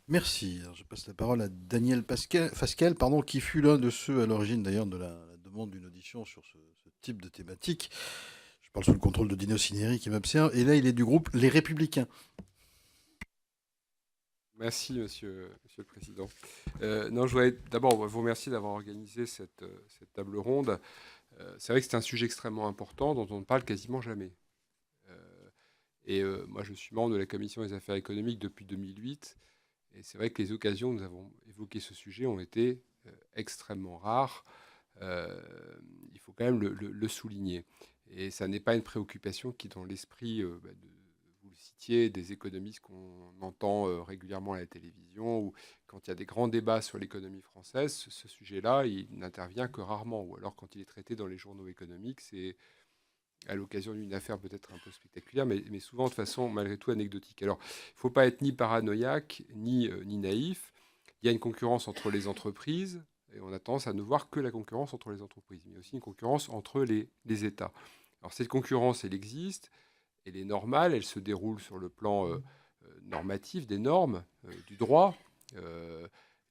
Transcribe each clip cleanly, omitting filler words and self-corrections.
Merci. Alors, je passe la parole à Daniel Fasquelle, pardon, qui fut l'un de ceux à l'origine d'ailleurs de la demande d'une audition sur ce type de thématique. Je parle sous le contrôle de Dino Cineri qui m'observe. Et là, il est du groupe Les Républicains. Merci, monsieur le Président. Non, je voudrais d'abord vous remercier d'avoir organisé cette table ronde. C'est vrai que c'est un sujet extrêmement important dont on ne parle quasiment jamais. Moi, je suis membre de la Commission des affaires économiques depuis 2008. Et c'est vrai que les occasions où nous avons évoqué ce sujet ont été extrêmement rares. Euh, il faut quand même le souligner. Et ça n'est pas une préoccupation qui est dans l'esprit, vous le citiez, des économistes qu'on entend régulièrement à la télévision, ou quand il y a des grands débats sur l'économie française, ce sujet-là, il n'intervient que rarement, ou alors quand il est traité dans les journaux économiques, c'est à l'occasion d'une affaire peut-être un peu spectaculaire, mais souvent de façon malgré tout anecdotique. Alors, il ne faut pas être ni paranoïaque, ni naïf. Il y a une concurrence entre les entreprises, et on a tendance à ne voir que la concurrence entre les entreprises, mais aussi une concurrence entre les États. Alors cette concurrence, elle existe, elle est normale, elle se déroule sur le plan normatif, des normes, du droit. Euh,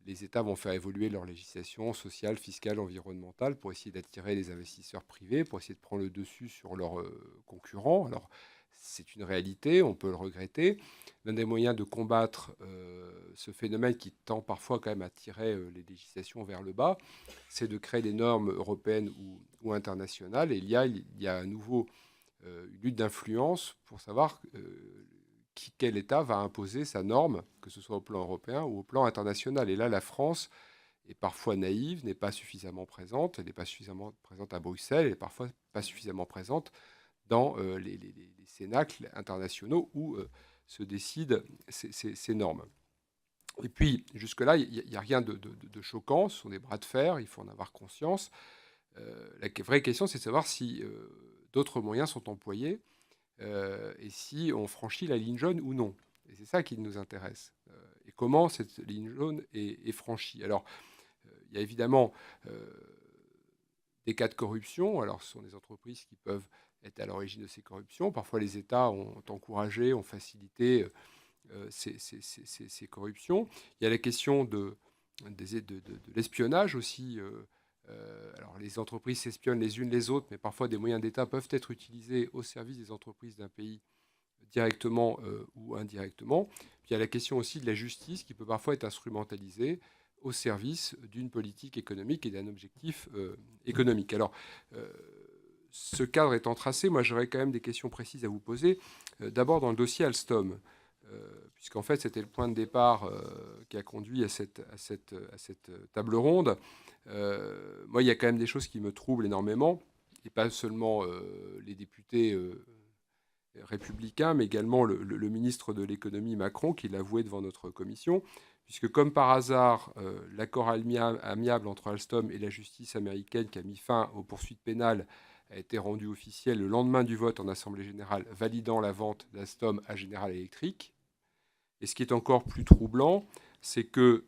les États vont faire évoluer leur législation sociale, fiscale, environnementale pour essayer d'attirer les investisseurs privés, pour essayer de prendre le dessus sur leurs concurrents. Alors, c'est une réalité, on peut le regretter. L'un des moyens de combattre ce phénomène qui tend parfois quand même à tirer les législations vers le bas, c'est de créer des normes européennes ou internationales. Et il y a à nouveau une lutte d'influence pour savoir quel État va imposer sa norme, que ce soit au plan européen ou au plan international. Et là, la France est parfois naïve, n'est pas suffisamment présente, elle n'est pas suffisamment présente à Bruxelles, elle n'est parfois pas suffisamment présente dans les cénacles internationaux où se décident ces normes. Et puis, jusque-là, il n'y a rien de choquant, ce sont des bras de fer, il faut en avoir conscience. La vraie question, c'est de savoir si d'autres moyens sont employés et si on franchit la ligne jaune ou non. Et c'est ça qui nous intéresse. Et comment cette ligne jaune est franchie. Alors, il y a évidemment euh, des cas de corruption. Alors, ce sont des entreprises qui peuvent être à l'origine de ces corruptions. Parfois, les États ont encouragé, ont facilité ces corruptions. Il y a la question de l'espionnage aussi. Alors, les entreprises s'espionnent les unes les autres, mais parfois des moyens d'État peuvent être utilisés au service des entreprises d'un pays directement ou indirectement. Puis il y a la question aussi de la justice qui peut parfois être instrumentalisée au service d'une politique économique et d'un objectif économique. Alors, euh, ce cadre étant tracé, moi j'aurais quand même des questions précises à vous poser. D'abord dans le dossier Alstom, puisqu'en fait c'était le point de départ qui a conduit à cette table ronde. Moi, il y a quand même des choses qui me troublent énormément, et pas seulement les députés républicain, mais également le ministre de l'économie Macron, qui l'a avoué devant notre commission, puisque comme par hasard, l'accord amiable entre Alstom et la justice américaine qui a mis fin aux poursuites pénales a été rendu officiel le lendemain du vote en Assemblée générale validant la vente d'Alstom à General Electric. Et ce qui est encore plus troublant, c'est que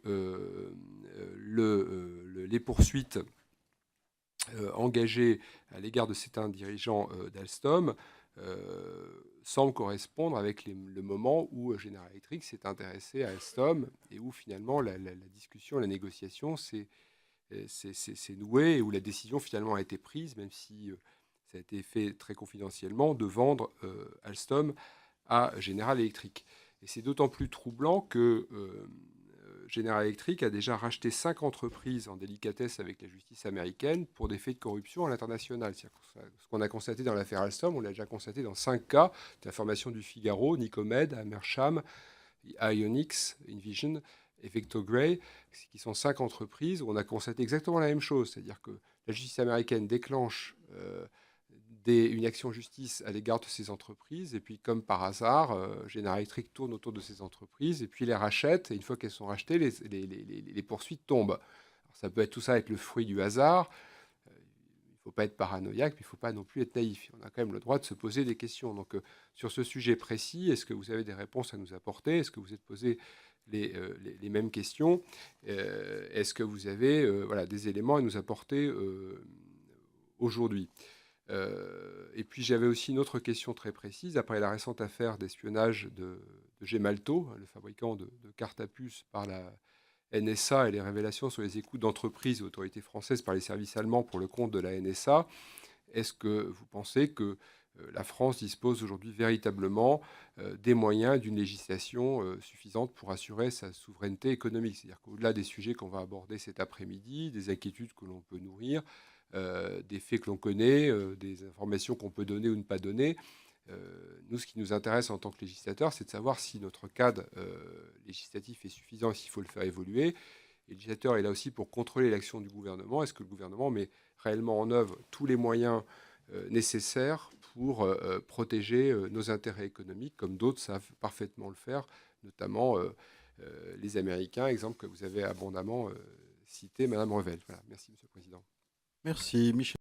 les poursuites engagées à l'égard de certains dirigeants d'Alstom semble correspondre avec le moment où General Electric s'est intéressé à Alstom et où finalement la discussion, la négociation s'est nouée et où la décision finalement a été prise, même si ça a été fait très confidentiellement, de vendre Alstom à General Electric. Et c'est d'autant plus troublant que General Electric a déjà racheté 5 entreprises en délicatesse avec la justice américaine pour des faits de corruption à l'international. Ce qu'on a constaté dans l'affaire Alstom, on l'a déjà constaté dans 5 cas d'information du Figaro, Nicomed, Amersham, Ionix, Invision et Vectogray, qui sont 5 entreprises où on a constaté exactement la même chose, c'est-à-dire que la justice américaine déclenche une action justice à l'égard de ces entreprises. Et puis, comme par hasard, General Electric tourne autour de ces entreprises et puis les rachète. Et une fois qu'elles sont rachetées, les poursuites tombent. Alors, ça peut être tout ça être le fruit du hasard. Il ne faut pas être paranoïaque, mais il ne faut pas non plus être naïf. On a quand même le droit de se poser des questions. Donc, sur ce sujet précis, est-ce que vous avez des réponses à nous apporter? Est-ce que vous êtes posé les mêmes questions? Est-ce que vous avez voilà, des éléments à nous apporter aujourd'hui? Et puis j'avais aussi une autre question très précise. Après la récente affaire d'espionnage Gemalto, le fabricant de cartes à puce, par la NSA et les révélations sur les écoutes d'entreprises et autorités françaises par les services allemands pour le compte de la NSA, est-ce que vous pensez que la France dispose aujourd'hui véritablement des moyens d'une législation suffisante pour assurer sa souveraineté économique? C'est-à-dire qu'au-delà des sujets qu'on va aborder cet après-midi, des inquiétudes que l'on peut nourrir, des faits que l'on connaît, des informations qu'on peut donner ou ne pas donner, nous, ce qui nous intéresse en tant que législateur, c'est de savoir si notre cadre législatif est suffisant et s'il faut le faire évoluer. Et le législateur est là aussi pour contrôler l'action du gouvernement. Est-ce que le gouvernement met réellement en œuvre tous les moyens nécessaires pour protéger nos intérêts économiques, comme d'autres savent parfaitement le faire, notamment les Américains, exemple que vous avez abondamment cité, Madame Revel. Voilà. Merci, Monsieur le Président. Merci, Michel.